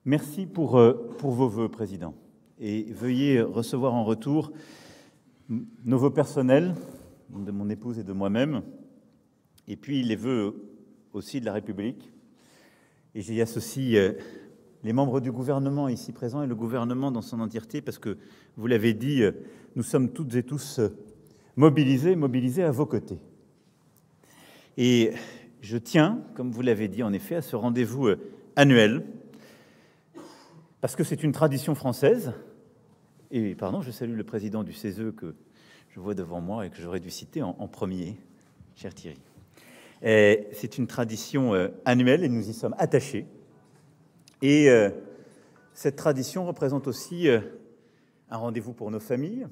Merci pour vos vœux, Président. Et veuillez recevoir en retour nos vœux personnels, de mon épouse et de moi-même, et puis les vœux aussi de la République. Et j'y associe les membres du gouvernement ici présents et le gouvernement dans son entièreté, parce que, vous l'avez dit, nous sommes toutes et tous mobilisés à vos côtés. Et je tiens, comme vous l'avez dit en effet, à ce rendez-vous annuel, parce que c'est une tradition française. Et pardon, je salue le président du CESE que je vois devant moi et que j'aurais dû citer en premier, cher Thierry. C'est une tradition annuelle et nous y sommes attachés. Et cette tradition représente aussi un rendez-vous pour nos familles,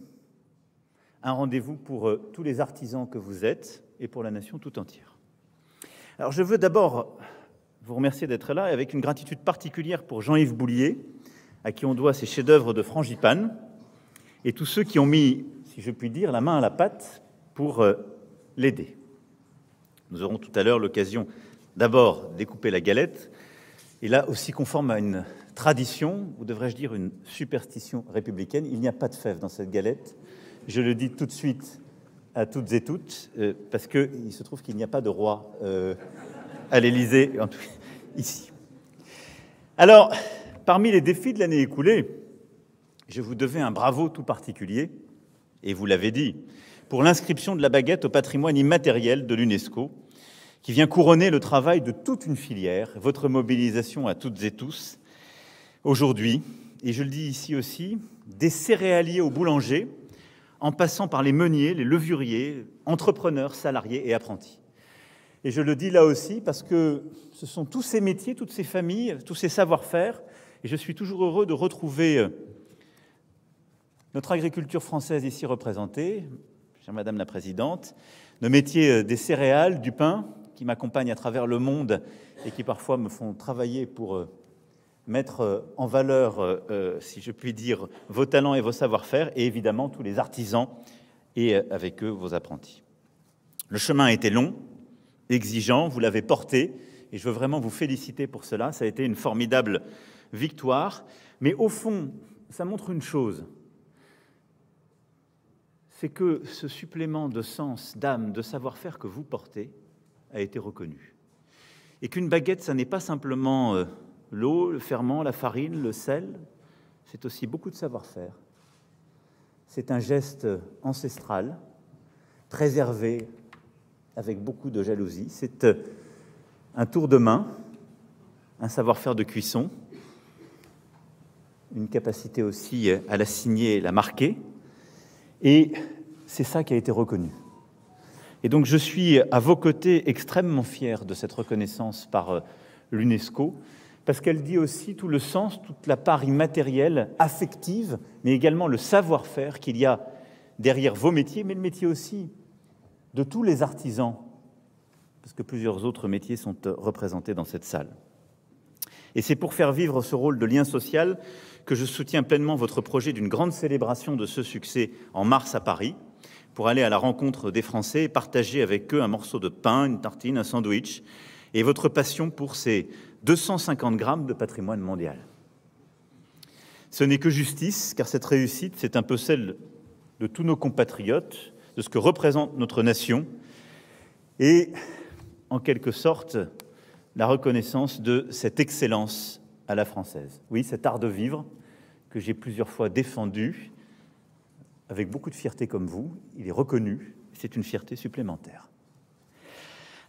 un rendez-vous pour tous les artisans que vous êtes et pour la nation tout entière. Alors je veux d'abord vous remercier d'être là, et avec une gratitude particulière pour Jean-Yves Boulier, à qui on doit ces chefs-d'œuvre de frangipane, et tous ceux qui ont mis, si je puis dire, la main à la pâte pour l'aider. Nous aurons tout à l'heure l'occasion d'abord de découper la galette, et là aussi conforme à une tradition, ou devrais-je dire une superstition républicaine, il n'y a pas de fèves dans cette galette. Je le dis tout de suite à toutes et toutes, parce qu'il se trouve qu'il n'y a pas de roi à l'Élysée, ici. Alors, parmi les défis de l'année écoulée, je vous devais un bravo tout particulier, et vous l'avez dit, pour l'inscription de la baguette au patrimoine immatériel de l'UNESCO, qui vient couronner le travail de toute une filière, votre mobilisation à toutes et tous, aujourd'hui, et je le dis ici aussi, des céréaliers aux boulangers, en passant par les meuniers, les levuriers, entrepreneurs, salariés et apprentis. Et je le dis là aussi parce que ce sont tous ces métiers, toutes ces familles, tous ces savoir-faire, et je suis toujours heureux de retrouver notre agriculture française ici représentée, chère Madame la Présidente, nos métiers des céréales, du pain, qui m'accompagnent à travers le monde et qui parfois me font travailler pour mettre en valeur, si je puis dire, vos talents et vos savoir-faire, et évidemment tous les artisans et avec eux vos apprentis. Le chemin a été long, exigeant, vous l'avez porté, et je veux vraiment vous féliciter pour cela. Ça a été une formidable victoire, mais au fond, ça montre une chose, c'est que ce supplément de sens, d'âme, de savoir-faire que vous portez a été reconnu. Et qu'une baguette, ça n'est pas simplement l'eau, le ferment, la farine, le sel, c'est aussi beaucoup de savoir-faire. C'est un geste ancestral, préservé avec beaucoup de jalousie. C'est un tour de main, un savoir-faire de cuisson, une capacité aussi à la signer et la marquer. Et c'est ça qui a été reconnu. Et donc je suis à vos côtés extrêmement fier de cette reconnaissance par l'UNESCO, parce qu'elle dit aussi tout le sens, toute la part immatérielle, affective, mais également le savoir-faire qu'il y a derrière vos métiers, mais le métier aussi de tous les artisans, parce que plusieurs autres métiers sont représentés dans cette salle. Et c'est pour faire vivre ce rôle de lien social que je soutiens pleinement votre projet d'une grande célébration de ce succès en mars à Paris, pour aller à la rencontre des Français et partager avec eux un morceau de pain, une tartine, un sandwich, et votre passion pour ces 250 grammes de patrimoine mondial. Ce n'est que justice, car cette réussite, c'est un peu celle de tous nos compatriotes, de ce que représente notre nation, et en quelque sorte, la reconnaissance de cette excellence à la française. Oui, cet art de vivre que j'ai plusieurs fois défendu, avec beaucoup de fierté comme vous, il est reconnu, c'est une fierté supplémentaire.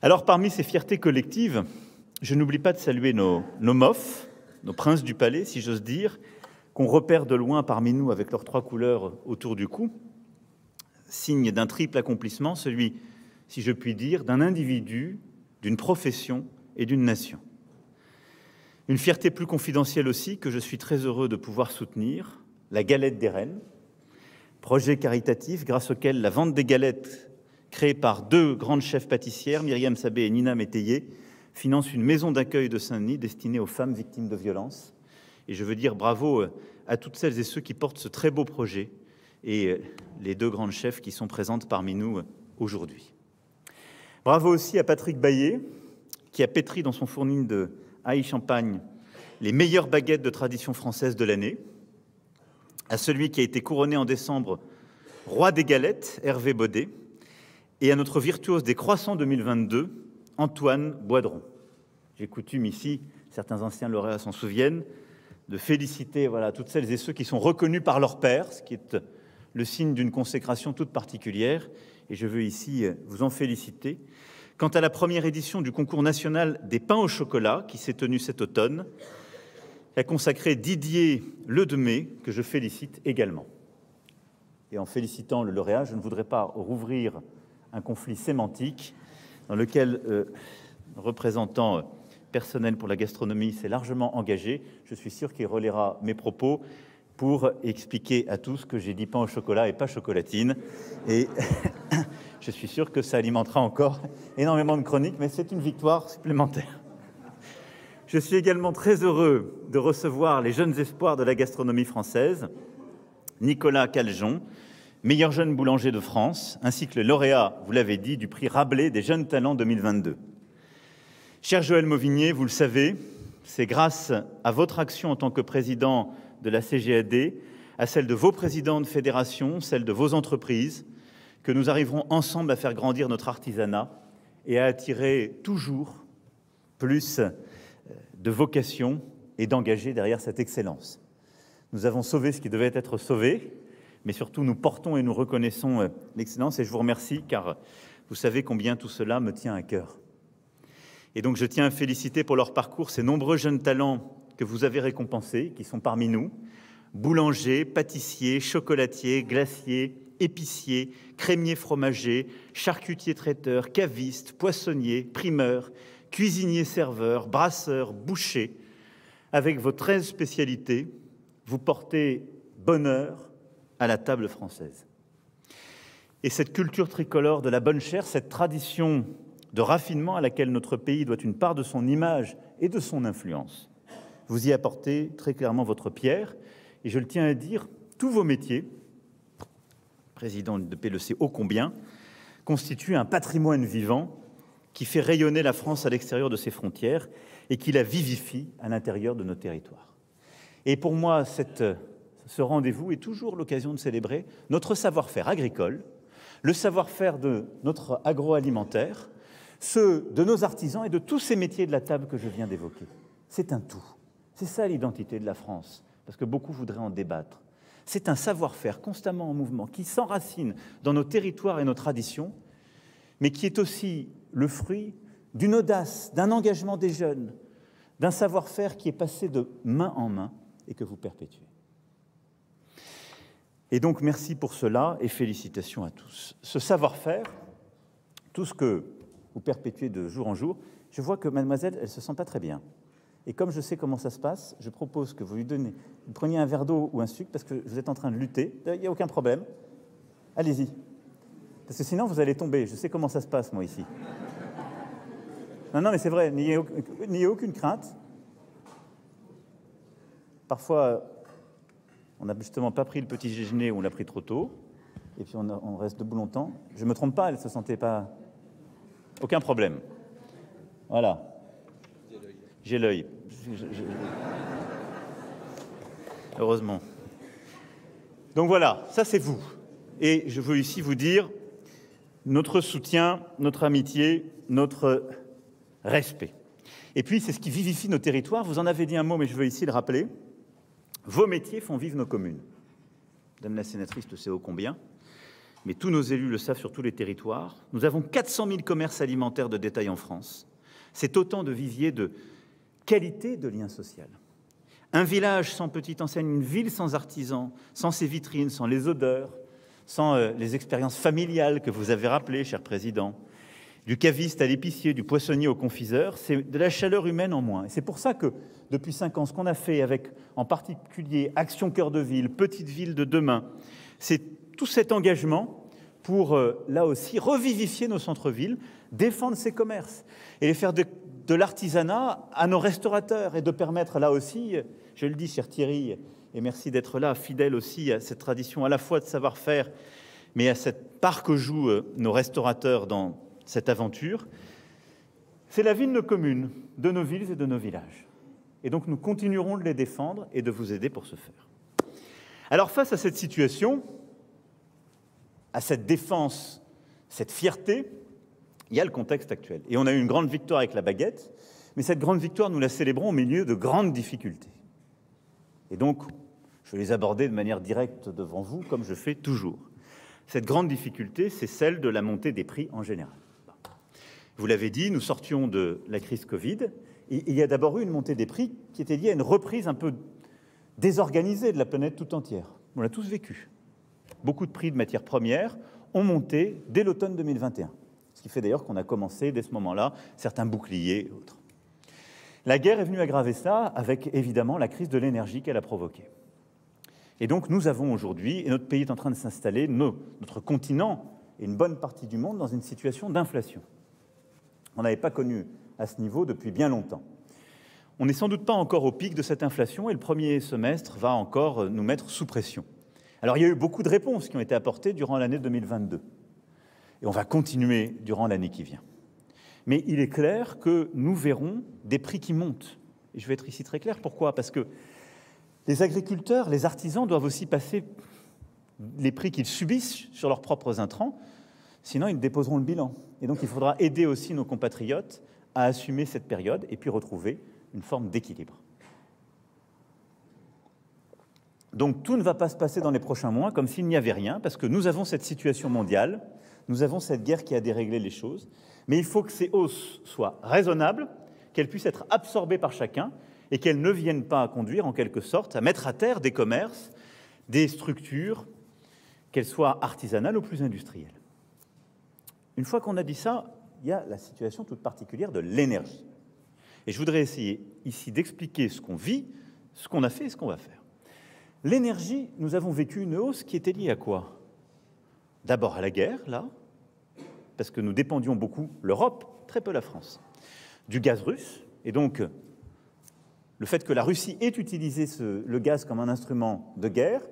Alors, parmi ces fiertés collectives, je n'oublie pas de saluer nos mofs, nos princes du palais, si j'ose dire, qu'on repère de loin parmi nous avec leurs 3 couleurs autour du cou, signe d'un triple accomplissement, celui, si je puis dire, d'un individu, d'une profession et d'une nation. Une fierté plus confidentielle aussi, que je suis très heureux de pouvoir soutenir, la Galette des Reines, projet caritatif grâce auquel la vente des galettes créée par 2 grandes chefs pâtissières, Myriam Sabé et Nina Métayer, finance une maison d'accueil de Saint-Denis destinée aux femmes victimes de violences. Et je veux dire bravo à toutes celles et ceux qui portent ce très beau projet et les 2 grandes chefs qui sont présentes parmi nous aujourd'hui. Bravo aussi à Patrick Baillet, qui a pétri dans son fournil de Haï Champagne les meilleures baguettes de tradition française de l'année, à celui qui a été couronné en décembre roi des galettes, Hervé Baudet, et à notre virtuose des croissants 2022, Antoine Boidron. J'ai coutume ici, certains anciens lauréats s'en souviennent, de féliciter toutes celles et ceux qui sont reconnus par leur père, ce qui est le signe d'une consécration toute particulière, et je veux ici vous en féliciter. Quant à la première édition du concours national des pains au chocolat, qui s'est tenu cet automne, a consacré Didier Ledemay, que je félicite également. Et en félicitant le lauréat, je ne voudrais pas rouvrir un conflit sémantique dans lequel le représentant personnel pour la gastronomie s'est largement engagé. Je suis sûr qu'il relaiera mes propos pour expliquer à tous que j'ai dit pain au chocolat et pas chocolatine. Et je suis sûr que ça alimentera encore énormément de chroniques, mais c'est une victoire supplémentaire. Je suis également très heureux de recevoir les jeunes espoirs de la gastronomie française, Nicolas Caljon, meilleur jeune boulanger de France, ainsi que le lauréat, vous l'avez dit, du prix Rabelais des jeunes talents 2022. Cher Joël Mauvigné, vous le savez, c'est grâce à votre action en tant que président de la CGAD, à celle de vos présidents de fédération, celle de vos entreprises, que nous arriverons ensemble à faire grandir notre artisanat et à attirer toujours plus de vocation et d'engager derrière cette excellence. Nous avons sauvé ce qui devait être sauvé, mais surtout nous portons et nous reconnaissons l'excellence, et je vous remercie car vous savez combien tout cela me tient à cœur. Et donc je tiens à féliciter pour leur parcours ces nombreux jeunes talents que vous avez récompensés, qui sont parmi nous, boulangers, pâtissiers, chocolatiers, glaciers, épiciers, crémiers fromagers, charcutiers traiteurs, cavistes, poissonniers, primeurs, cuisiniers serveurs, brasseurs, bouchers. Avec vos 13 spécialités, vous portez bonheur à la table française. Et cette culture tricolore de la bonne chère, cette tradition de raffinement à laquelle notre pays doit une part de son image et de son influence, vous y apportez très clairement votre pierre. Et je le tiens à dire, tous vos métiers, président de PLC ô combien, constituent un patrimoine vivant qui fait rayonner la France à l'extérieur de ses frontières et qui la vivifie à l'intérieur de nos territoires. Et pour moi, ce rendez-vous est toujours l'occasion de célébrer notre savoir-faire agricole, le savoir-faire de notre agroalimentaire, ceux de nos artisans et de tous ces métiers de la table que je viens d'évoquer. C'est un tout. C'est ça l'identité de la France, parce que beaucoup voudraient en débattre. C'est un savoir-faire constamment en mouvement, qui s'enracine dans nos territoires et nos traditions, mais qui est aussi le fruit d'une audace, d'un engagement des jeunes, d'un savoir-faire qui est passé de main en main et que vous perpétuez. Et donc, merci pour cela et félicitations à tous. Ce savoir-faire, tout ce que vous perpétuez de jour en jour, je vois que mademoiselle, elle ne se sent pas très bien. Et comme je sais comment ça se passe, je propose que vous preniez un verre d'eau ou un sucre parce que vous êtes en train de lutter. Il n'y a aucun problème. Allez-y. Parce que sinon, vous allez tomber. Je sais comment ça se passe, moi, ici. Non, mais c'est vrai, n'ayez aucune crainte. Parfois, on n'a justement pas pris le petit déjeuner ou on l'a pris trop tôt. Et puis, on reste debout longtemps. Je ne me trompe pas, elle ne se sentait pas... Aucun problème. Voilà. J'ai l'œil. Heureusement. Donc voilà, ça c'est vous. Et je veux ici vous dire notre soutien, notre amitié, notre respect. Et puis c'est ce qui vivifie nos territoires. Vous en avez dit un mot, mais je veux ici le rappeler. Vos métiers font vivre nos communes. Madame la sénatrice le sait ô combien, mais tous nos élus le savent sur tous les territoires. Nous avons 400 000 commerces alimentaires de détail en France. C'est autant de viviers de qualité de lien social. Un village sans petite enseigne, une ville sans artisans, sans ses vitrines, sans les odeurs, sans les expériences familiales que vous avez rappelées, cher président, du caviste à l'épicier, du poissonnier au confiseur, c'est de la chaleur humaine en moins. Et c'est pour ça que, depuis 5 ans, ce qu'on a fait avec, en particulier, Action Cœur de Ville, Petite Ville de demain, c'est tout cet engagement pour, là aussi, revivifier nos centres-villes, défendre ces commerces et les faire de l'artisanat à nos restaurateurs et de permettre là aussi, je le dis cher Thierry, et merci d'être là, fidèle aussi à cette tradition à la fois de savoir-faire, mais à cette part que jouent nos restaurateurs dans cette aventure. C'est la vie de nos communes, de nos villes et de nos villages. Et donc nous continuerons de les défendre et de vous aider pour ce faire. Alors face à cette situation, à cette défense, cette fierté, il y a le contexte actuel. Et on a eu une grande victoire avec la baguette, mais cette grande victoire, nous la célébrons au milieu de grandes difficultés. Et donc, je vais les aborder de manière directe devant vous, comme je fais toujours. Cette grande difficulté, c'est celle de la montée des prix en général. Vous l'avez dit, nous sortions de la crise Covid, et il y a d'abord eu une montée des prix qui était liée à une reprise un peu désorganisée de la planète tout entière. On l'a tous vécu. Beaucoup de prix de matières premières ont monté dès l'automne 2021. Ce qui fait d'ailleurs qu'on a commencé, dès ce moment-là, certains boucliers et autres. La guerre est venue aggraver ça avec, évidemment, la crise de l'énergie qu'elle a provoquée. Et donc, nous avons aujourd'hui, et notre pays est en train de s'installer, notre continent et une bonne partie du monde, dans une situation d'inflation. On n'avait pas connu à ce niveau depuis bien longtemps. On n'est sans doute pas encore au pic de cette inflation et le premier semestre va encore nous mettre sous pression. Alors, il y a eu beaucoup de réponses qui ont été apportées durant l'année 2022. Et on va continuer durant l'année qui vient. Mais il est clair que nous verrons des prix qui montent. Et je vais être ici très clair. Pourquoi ? Parce que les agriculteurs, les artisans doivent aussi passer les prix qu'ils subissent sur leurs propres intrants. Sinon, ils déposeront le bilan. Et donc, il faudra aider aussi nos compatriotes à assumer cette période et puis retrouver une forme d'équilibre. Donc, tout ne va pas se passer dans les prochains mois comme s'il n'y avait rien, parce que nous avons cette situation mondiale, nous avons cette guerre qui a déréglé les choses, mais il faut que ces hausses soient raisonnables, qu'elles puissent être absorbées par chacun et qu'elles ne viennent pas à conduire, en quelque sorte, à mettre à terre des commerces, des structures, qu'elles soient artisanales ou plus industrielles. Une fois qu'on a dit ça, il y a la situation toute particulière de l'énergie. Et je voudrais essayer ici d'expliquer ce qu'on vit, ce qu'on a fait et ce qu'on va faire. L'énergie, nous avons vécu une hausse qui était liée à quoi ? D'abord à la guerre, là, parce que nous dépendions beaucoup, l'Europe, très peu la France, du gaz russe. Et donc, le fait que la Russie ait utilisé le gaz comme un instrument de guerre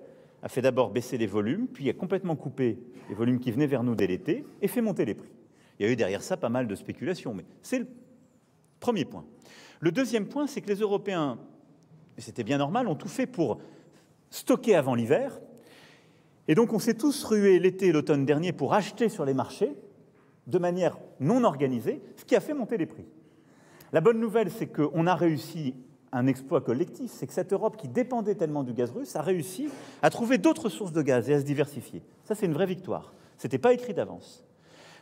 a fait d'abord baisser les volumes, puis a complètement coupé les volumes qui venaient vers nous dès l'été et fait monter les prix. Il y a eu derrière ça pas mal de spéculations, mais c'est le premier point. Le deuxième point, c'est que les Européens, et c'était bien normal, ont tout fait pour stocker avant l'hiver. Et donc on s'est tous rués l'été et l'automne dernier pour acheter sur les marchés de manière non organisée, ce qui a fait monter les prix. La bonne nouvelle, c'est qu'on a réussi un exploit collectif, c'est que cette Europe qui dépendait tellement du gaz russe a réussi à trouver d'autres sources de gaz et à se diversifier. Ça, c'est une vraie victoire. Ce n'était pas écrit d'avance.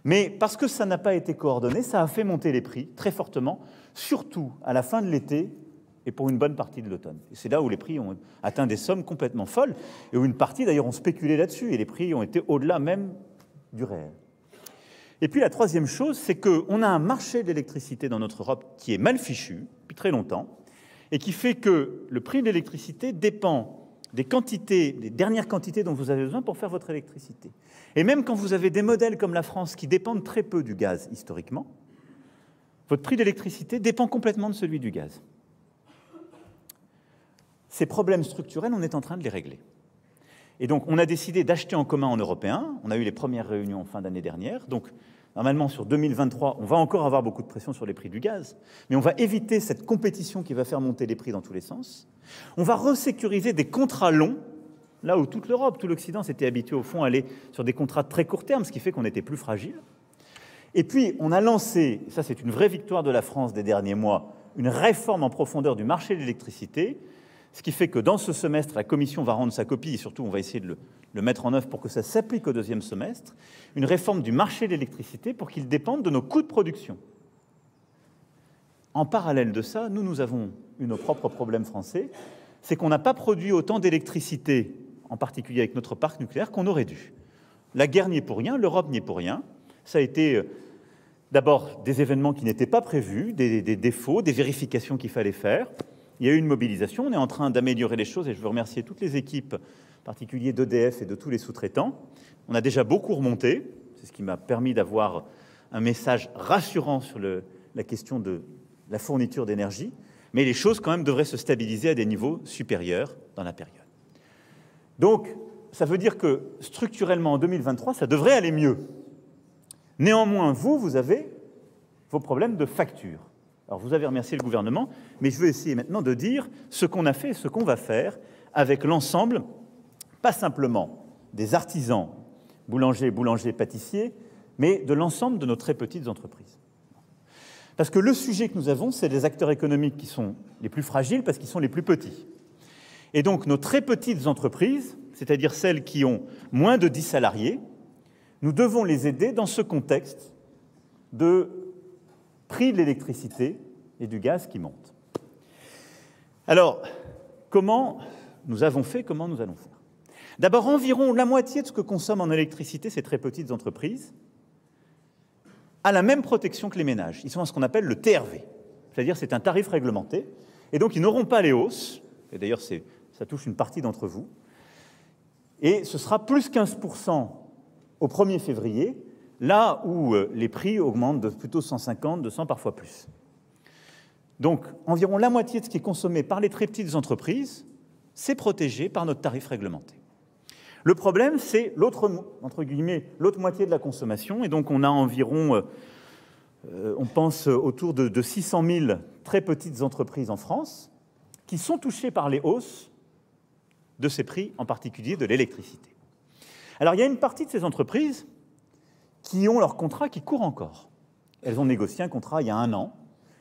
Mais parce que ça n'a pas été coordonné, ça a fait monter les prix très fortement, surtout à la fin de l'été et pour une bonne partie de l'automne. Et c'est là où les prix ont atteint des sommes complètement folles et où une partie, d'ailleurs, ont spéculé là-dessus et les prix ont été au-delà même du réel. Et puis la troisième chose, c'est qu'on a un marché de l'électricité dans notre Europe qui est mal fichu depuis très longtemps et qui fait que le prix de l'électricité dépend des quantités, des dernières quantités dont vous avez besoin pour faire votre électricité. Et même quand vous avez des modèles comme la France qui dépendent très peu du gaz historiquement, votre prix d'électricité dépend complètement de celui du gaz. Ces problèmes structurels, on est en train de les régler. Et donc, on a décidé d'acheter en commun en européen. On a eu les premières réunions en fin d'année dernière. Donc, normalement, sur 2023, on va encore avoir beaucoup de pression sur les prix du gaz. Mais on va éviter cette compétition qui va faire monter les prix dans tous les sens. On va resécuriser des contrats longs, là où toute l'Europe, tout l'Occident s'était habitué au fond à aller sur des contrats de très court terme, ce qui fait qu'on était plus fragile. Et puis, on a lancé, et ça c'est une vraie victoire de la France des derniers mois, une réforme en profondeur du marché de l'électricité, ce qui fait que dans ce semestre, la Commission va rendre sa copie et surtout on va essayer de le mettre en œuvre pour que ça s'applique au deuxième semestre, une réforme du marché de l'électricité pour qu'il dépende de nos coûts de production. En parallèle de ça, nous avons eu nos propres problèmes français, c'est qu'on n'a pas produit autant d'électricité, en particulier avec notre parc nucléaire, qu'on aurait dû. La guerre n'y est pour rien, l'Europe n'y est pour rien. Ça a été d'abord des événements qui n'étaient pas prévus, des défauts, des vérifications qu'il fallait faire. Il y a eu une mobilisation, on est en train d'améliorer les choses et je veux remercier toutes les équipes, en particulier d'EDF et de tous les sous-traitants. On a déjà beaucoup remonté, c'est ce qui m'a permis d'avoir un message rassurant sur la question de la fourniture d'énergie, mais les choses quand même devraient se stabiliser à des niveaux supérieurs dans la période. Donc, ça veut dire que structurellement en 2023, ça devrait aller mieux. Néanmoins, vous avez vos problèmes de facture. Alors vous avez remercié le gouvernement, mais je veux essayer maintenant de dire ce qu'on a fait et ce qu'on va faire avec l'ensemble, pas simplement des artisans, boulangers, pâtissiers, mais de l'ensemble de nos très petites entreprises. Parce que le sujet que nous avons, c'est des acteurs économiques qui sont les plus fragiles parce qu'ils sont les plus petits. Et donc nos très petites entreprises, c'est-à-dire celles qui ont moins de 10 salariés, nous devons les aider dans ce contexte de prix de l'électricité et du gaz qui montent. Alors, comment nous avons fait, comment nous allons faire? D'abord, environ la moitié de ce que consomment en électricité ces très petites entreprises a la même protection que les ménages. Ils sont à ce qu'on appelle le TRV, c'est-à-dire c'est un tarif réglementé, et donc ils n'auront pas les hausses, et d'ailleurs ça touche une partie d'entre vous, et ce sera plus 15% au 1er février, là où les prix augmentent de plutôt 150, 200, parfois plus. Donc environ la moitié de ce qui est consommé par les très petites entreprises, c'est protégé par notre tarif réglementé. Le problème, c'est l'autre moitié de la consommation, et donc on a environ, on pense autour de 600 000 très petites entreprises en France qui sont touchées par les hausses de ces prix, en particulier de l'électricité. Alors il y a une partie de ces entreprises qui ont leur contrat qui court encore. Elles ont négocié un contrat il y a 1 an,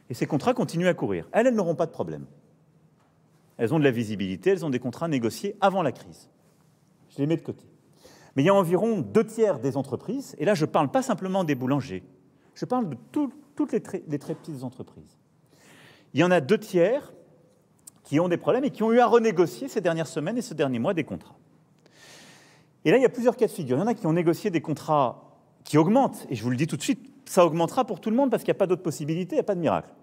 et ces contrats continuent à courir. Elles n'auront pas de problème. Elles ont de la visibilité, elles ont des contrats négociés avant la crise. Je les mets de côté. Mais il y a environ 2/3 des entreprises, et là je ne parle pas simplement des boulangers, je parle de toutes les très petites entreprises. Il y en a 2/3 qui ont des problèmes et qui ont eu à renégocier ces dernières semaines et ces derniers mois des contrats. Et là, il y a plusieurs cas de figure. Il y en a qui ont négocié des contrats qui augmentent, et je vous le dis tout de suite, ça augmentera pour tout le monde parce qu'il n'y a pas d'autre possibilité, il n'y a pas de miracle.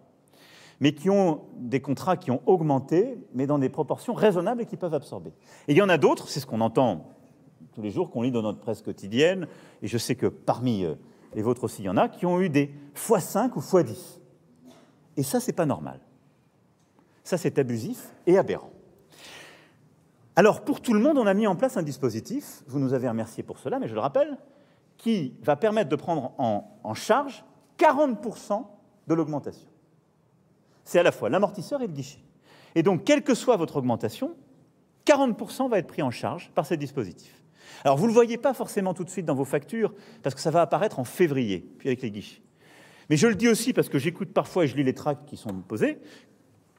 Mais qui ont des contrats qui ont augmenté, mais dans des proportions raisonnables et qui peuvent absorber. Et il y en a d'autres, c'est ce qu'on entend tous les jours, qu'on lit dans notre presse quotidienne, et je sais que parmi les vôtres aussi, il y en a, qui ont eu des x5 ou x10. Et ça, c'est pas normal. Ça, c'est abusif et aberrant. Alors, pour tout le monde, on a mis en place un dispositif, vous nous avez remercié pour cela, mais je le rappelle, qui va permettre de prendre en charge 40% de l'augmentation. C'est à la fois l'amortisseur et le guichet. Et donc, quelle que soit votre augmentation, 40% va être pris en charge par ces dispositifs. Alors, vous ne le voyez pas forcément tout de suite dans vos factures, parce que ça va apparaître en février, puis avec les guichets. Mais je le dis aussi parce que j'écoute parfois et je lis les tracts qui sont posés.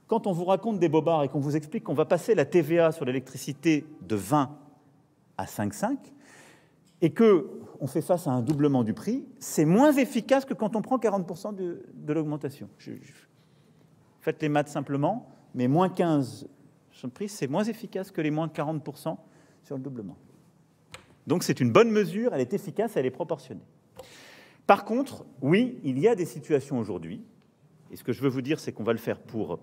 Quand on vous raconte des bobards et qu'on vous explique qu'on va passer la TVA sur l'électricité de 20 à 5,5 et qu'on fait face à un doublement du prix, c'est moins efficace que quand on prend 40% de l'augmentation. Faites les maths simplement, mais moins 15 sur le prix, c'est moins efficace que les moins 40% sur le doublement. Donc c'est une bonne mesure, elle est efficace, elle est proportionnée. Par contre, oui, il y a des situations aujourd'hui, et ce que je veux vous dire, c'est qu'on va le faire pour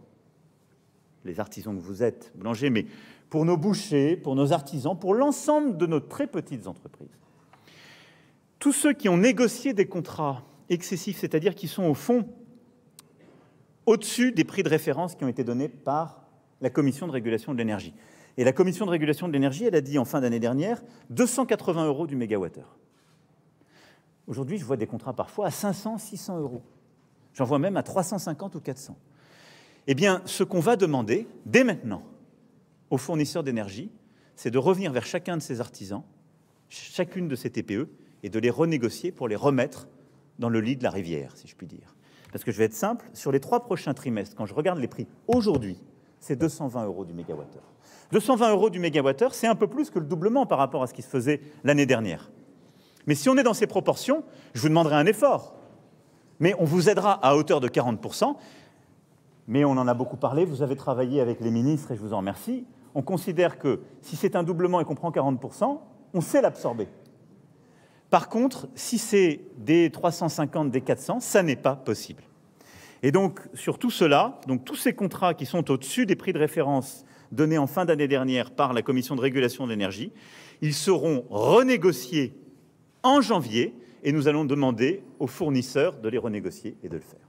les artisans que vous êtes, boulangers, mais pour nos bouchers, pour nos artisans, pour l'ensemble de nos très petites entreprises. Tous ceux qui ont négocié des contrats excessifs, c'est-à-dire qui sont au fond au-dessus des prix de référence qui ont été donnés par la Commission de régulation de l'énergie. Et la Commission de régulation de l'énergie, elle a dit en fin d'année dernière 280 € du mégawattheure. Aujourd'hui, je vois des contrats parfois à 500, 600 €. J'en vois même à 350 ou 400. Eh bien, ce qu'on va demander, dès maintenant, aux fournisseurs d'énergie, c'est de revenir vers chacun de ces artisans, chacune de ces TPE, et de les renégocier pour les remettre dans le lit de la rivière, si je puis dire. Parce que je vais être simple, sur les 3 prochains trimestres, quand je regarde les prix aujourd'hui, c'est 220 € du mégawattheure. 220 € du mégawattheure, c'est un peu plus que le doublement par rapport à ce qui se faisait l'année dernière. Mais si on est dans ces proportions, je vous demanderai un effort. Mais on vous aidera à hauteur de 40%. Mais on en a beaucoup parlé, vous avez travaillé avec les ministres et je vous en remercie. On considère que si c'est un doublement et qu'on prend 40%, on sait l'absorber. Par contre, si c'est des 350, des 400, ça n'est pas possible. Et donc, sur tout cela, donc tous ces contrats qui sont au-dessus des prix de référence donnés en fin d'année dernière par la Commission de régulation de l'énergie, ils seront renégociés en janvier et nous allons demander aux fournisseurs de les renégocier et de le faire.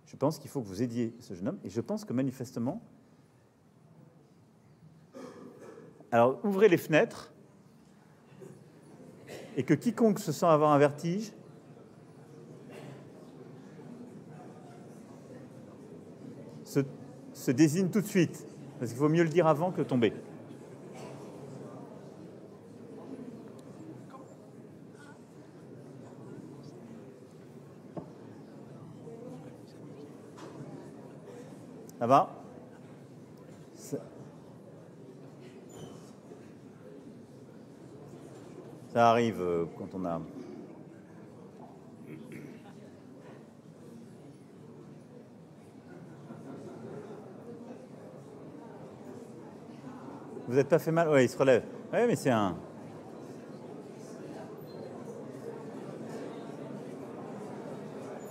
Je pense qu'il faut que vous aidiez ce jeune homme et je pense que manifestement... Alors, ouvrez les fenêtres et que quiconque se sent avoir un vertige se désigne tout de suite. Parce qu'il vaut mieux le dire avant que tomber. Ça va? Ça arrive quand on a... Vous n'êtes pas fait mal? Oui, il se relève. Oui, mais c'est un...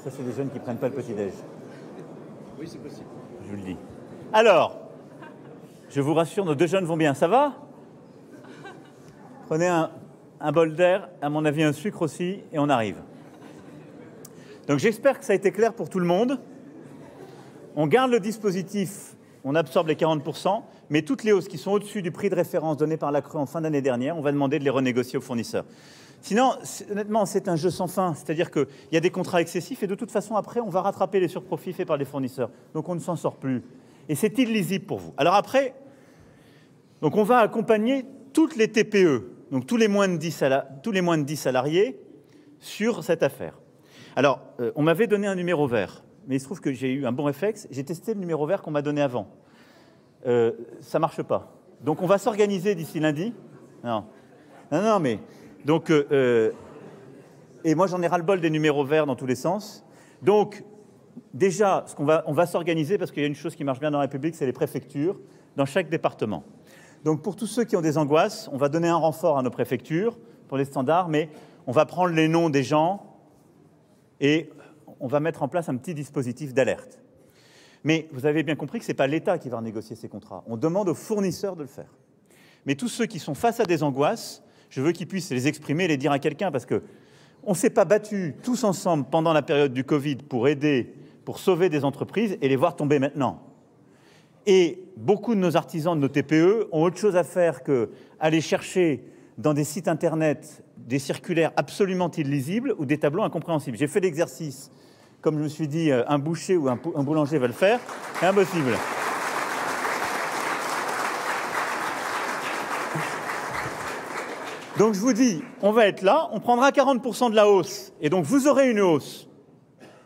Ça, c'est des jeunes qui ne prennent pas le petit-déj. Oui, c'est possible. Je vous le dis. Alors, je vous rassure, nos deux jeunes vont bien. Ça va? Prenez un bol d'air, à mon avis un sucre aussi, et on arrive. Donc j'espère que ça a été clair pour tout le monde. On garde le dispositif, on absorbe les 40%, mais toutes les hausses qui sont au-dessus du prix de référence donné par la CRE en fin d'année dernière, on va demander de les renégocier aux fournisseurs. Sinon, honnêtement, c'est un jeu sans fin. C'est-à-dire qu'il y a des contrats excessifs et de toute façon, après, on va rattraper les surprofits faits par les fournisseurs. Donc, on ne s'en sort plus. Et c'est illisible pour vous. Alors après, donc on va accompagner toutes les TPE, donc tous les moins de 10 salariés, sur cette affaire. Alors, on m'avait donné un numéro vert, mais il se trouve que j'ai eu un bon réflexe. J'ai testé le numéro vert qu'on m'a donné avant. Ça ne marche pas. Donc, on va s'organiser d'ici lundi. Non, mais... Donc, et moi, j'en ai ras-le-bol des numéros verts dans tous les sens. Donc, déjà, on va s'organiser parce qu'il y a une chose qui marche bien dans la République, c'est les préfectures dans chaque département. Donc, pour tous ceux qui ont des angoisses, on va donner un renfort à nos préfectures pour les standards, mais on va prendre les noms des gens et on va mettre en place un petit dispositif d'alerte. Mais vous avez bien compris que ce n'est pas l'État qui va renégocier ces contrats. On demande aux fournisseurs de le faire. Mais tous ceux qui sont face à des angoisses, je veux qu'ils puissent les exprimer et les dire à quelqu'un parce qu'on ne s'est pas battus tous ensemble pendant la période du Covid pour aider, pour sauver des entreprises et les voir tomber maintenant. Et beaucoup de nos artisans, de nos TPE ont autre chose à faire qu'aller chercher dans des sites internet des circulaires absolument illisibles ou des tableaux incompréhensibles. J'ai fait l'exercice, comme je me suis dit, un boucher ou un boulanger va le faire, c'est impossible. Donc je vous dis, on va être là, on prendra 40% de la hausse, et donc vous aurez une hausse,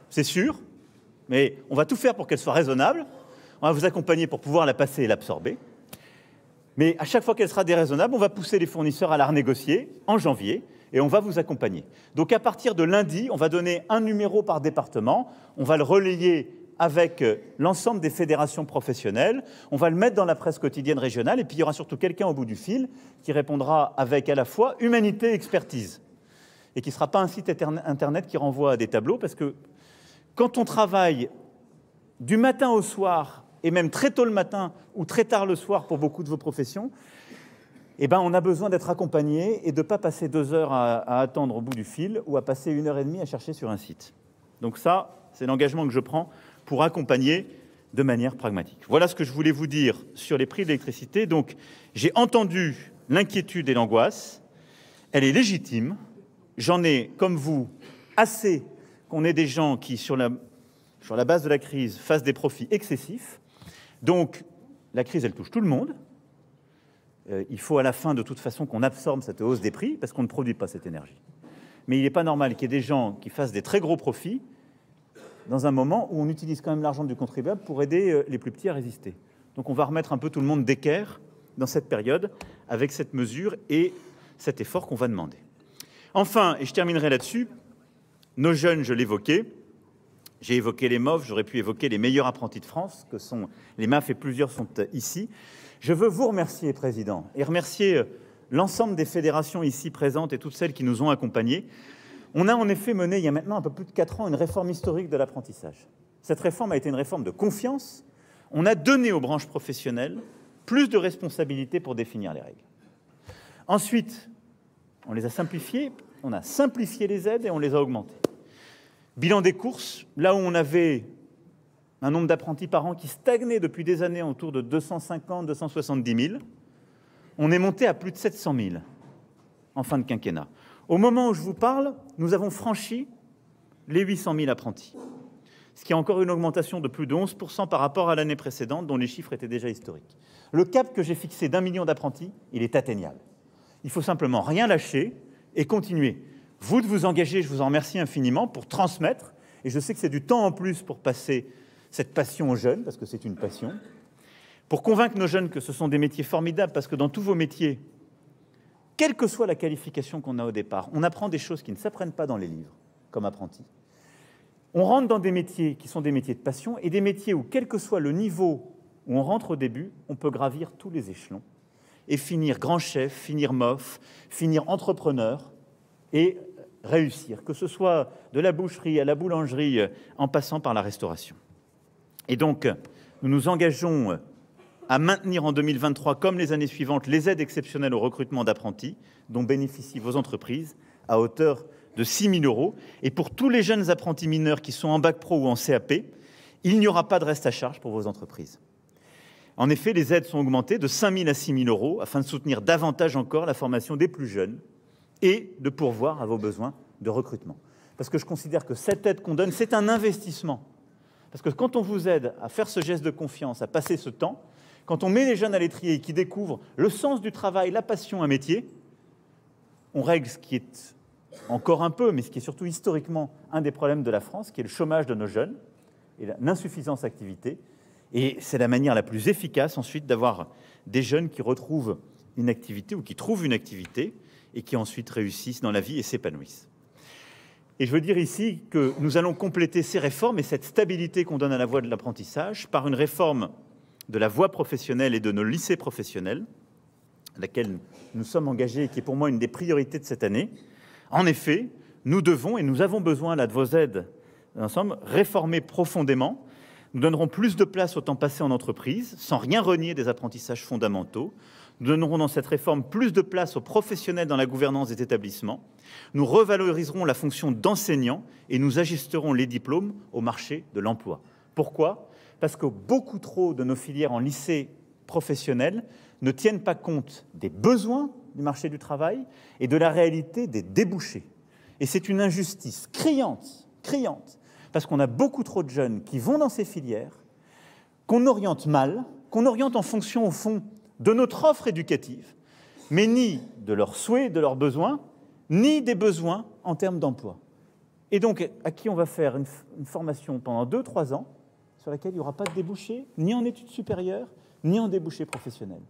c'est sûr, mais on va tout faire pour qu'elle soit raisonnable, on va vous accompagner pour pouvoir la passer et l'absorber, mais à chaque fois qu'elle sera déraisonnable, on va pousser les fournisseurs à la renégocier en janvier, et on va vous accompagner. Donc à partir de lundi, on va donner un numéro par département, on va le relayer avec l'ensemble des fédérations professionnelles. On va le mettre dans la presse quotidienne régionale et puis il y aura surtout quelqu'un au bout du fil qui répondra avec à la fois humanité et expertise. Et qui ne sera pas un site internet qui renvoie à des tableaux parce que quand on travaille du matin au soir et même très tôt le matin ou très tard le soir pour beaucoup de vos professions, eh ben on a besoin d'être accompagné et de ne pas passer 2 heures à attendre au bout du fil ou à passer 1h30 à chercher sur un site. Donc ça, c'est l'engagement que je prends pour accompagner de manière pragmatique. Voilà ce que je voulais vous dire sur les prix de l'électricité. Donc, j'ai entendu l'inquiétude et l'angoisse. Elle est légitime. J'en ai, comme vous, assez qu'on ait des gens qui, sur la base de la crise, fassent des profits excessifs. Donc, la crise, elle touche tout le monde. Il faut à la fin, de toute façon, qu'on absorbe cette hausse des prix parce qu'on ne produit pas cette énergie. Mais il n'est pas normal qu'il y ait des gens qui fassent des très gros profits dans un moment où on utilise quand même l'argent du contribuable pour aider les plus petits à résister. Donc on va remettre un peu tout le monde d'équerre dans cette période avec cette mesure et cet effort qu'on va demander. Enfin, et je terminerai là-dessus, nos jeunes, je l'évoquais, j'ai évoqué les MOF, j'aurais pu évoquer les meilleurs apprentis de France, que sont les MAF et plusieurs sont ici. Je veux vous remercier, Président, et remercier l'ensemble des fédérations ici présentes et toutes celles qui nous ont accompagnés. On a en effet mené, il y a maintenant un peu plus de 4 ans, une réforme historique de l'apprentissage. Cette réforme a été une réforme de confiance. On a donné aux branches professionnelles plus de responsabilités pour définir les règles. Ensuite, on les a simplifiées, on a simplifié les aides et on les a augmentées. Bilan des courses, là où on avait un nombre d'apprentis par an qui stagnait depuis des années autour de 250 270 000, on est monté à plus de 700 000 en fin de quinquennat. Au moment où je vous parle, nous avons franchi les 800 000 apprentis. ce qui est encore une augmentation de plus de 11% par rapport à l'année précédente, dont les chiffres étaient déjà historiques. Le cap que j'ai fixé d'1 million d'apprentis, il est atteignable. Il faut simplement rien lâcher et continuer. Vous de vous engager, je vous en remercie infiniment, pour transmettre, et je sais que c'est du temps en plus pour passer cette passion aux jeunes, parce que c'est une passion, pour convaincre nos jeunes que ce sont des métiers formidables, parce que dans tous vos métiers, quelle que soit la qualification qu'on a au départ, on apprend des choses qui ne s'apprennent pas dans les livres, comme apprenti. On rentre dans des métiers qui sont des métiers de passion, et des métiers où, quel que soit le niveau où on rentre au début, on peut gravir tous les échelons, et finir grand chef, finir MOF, finir entrepreneur, et réussir, que ce soit de la boucherie à la boulangerie, en passant par la restauration. Et donc, nous nous engageons à maintenir en 2023, comme les années suivantes, les aides exceptionnelles au recrutement d'apprentis dont bénéficient vos entreprises à hauteur de 6 000 €. Et pour tous les jeunes apprentis mineurs qui sont en bac pro ou en CAP, il n'y aura pas de reste à charge pour vos entreprises. En effet, les aides sont augmentées de 5 000 à 6 000 € afin de soutenir davantage encore la formation des plus jeunes et de pourvoir à vos besoins de recrutement. Parce que je considère que cette aide qu'on donne, c'est un investissement. Parce que quand on vous aide à faire ce geste de confiance, à passer ce temps, quand on met les jeunes à l'étrier et qui découvrent le sens du travail, la passion, un métier, on règle ce qui est encore un peu, mais ce qui est surtout historiquement un des problèmes de la France, qui est le chômage de nos jeunes et l'insuffisance d'activité. Et c'est la manière la plus efficace ensuite d'avoir des jeunes qui retrouvent une activité ou qui trouvent une activité et qui ensuite réussissent dans la vie et s'épanouissent. Et je veux dire ici que nous allons compléter ces réformes et cette stabilité qu'on donne à la voie de l'apprentissage par une réforme de la voie professionnelle et de nos lycées professionnels, à laquelle nous sommes engagés et qui est pour moi une des priorités de cette année. En effet, nous devons et nous avons besoin là de vos aides ensemble, réformer profondément. Nous donnerons plus de place au temps passé en entreprise, sans rien renier des apprentissages fondamentaux. Nous donnerons dans cette réforme plus de place aux professionnels dans la gouvernance des établissements. Nous revaloriserons la fonction d'enseignant et nous ajusterons les diplômes au marché de l'emploi. Pourquoi ? Parce que beaucoup trop de nos filières en lycée professionnel ne tiennent pas compte des besoins du marché du travail et de la réalité des débouchés. Et c'est une injustice criante, parce qu'on a beaucoup trop de jeunes qui vont dans ces filières, qu'on oriente mal, qu'on oriente en fonction, au fond, de notre offre éducative, mais ni de leurs souhaits, de leurs besoins, ni des besoins en termes d'emploi. Et donc, à qui on va faire une formation pendant 2-3 ans, sur laquelle il n'y aura pas de débouché, ni en études supérieures, ni en débouché professionnel.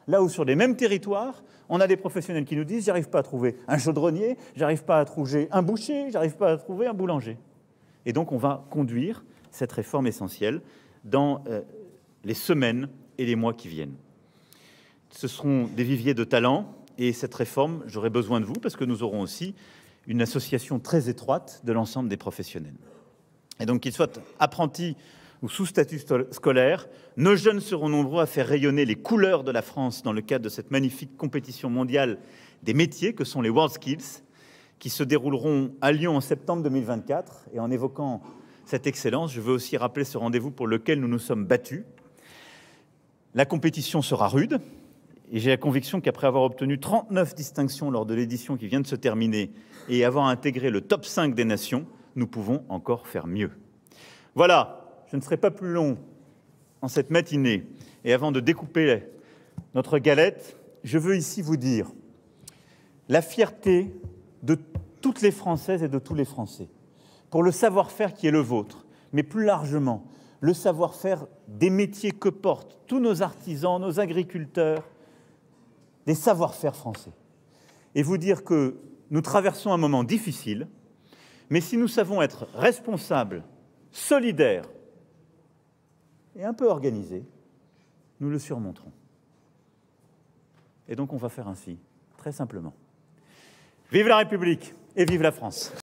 Là où sur les mêmes territoires, on a des professionnels qui nous disent « j'arrive pas à trouver un chaudronnier, j'arrive pas à trouver un boucher, j'arrive pas à trouver un boulanger ». Et donc on va conduire cette réforme essentielle dans les semaines et les mois qui viennent. Ce seront des viviers de talents et cette réforme, j'aurai besoin de vous parce que nous aurons aussi une association très étroite de l'ensemble des professionnels. Et donc qu'ils soient apprentis ou sous statut scolaire, nos jeunes seront nombreux à faire rayonner les couleurs de la France dans le cadre de cette magnifique compétition mondiale des métiers que sont les WorldSkills, qui se dérouleront à Lyon en septembre 2024. Et en évoquant cette excellence, je veux aussi rappeler ce rendez-vous pour lequel nous nous sommes battus. La compétition sera rude et j'ai la conviction qu'après avoir obtenu 39 distinctions lors de l'édition qui vient de se terminer et avoir intégré le top 5 des nations, nous pouvons encore faire mieux. Voilà. Je ne serai pas plus long en cette matinée. Et avant de découper notre galette, je veux ici vous dire la fierté de toutes les Françaises et de tous les Français pour le savoir-faire qui est le vôtre, mais plus largement, le savoir-faire des métiers que portent tous nos artisans, nos agriculteurs, des savoir-faire français. Et vous dire que nous traversons un moment difficile, mais si nous savons être responsables, solidaires, et un peu organisé, nous le surmonterons. Et donc on va faire ainsi, très simplement. Vive la République et vive la France!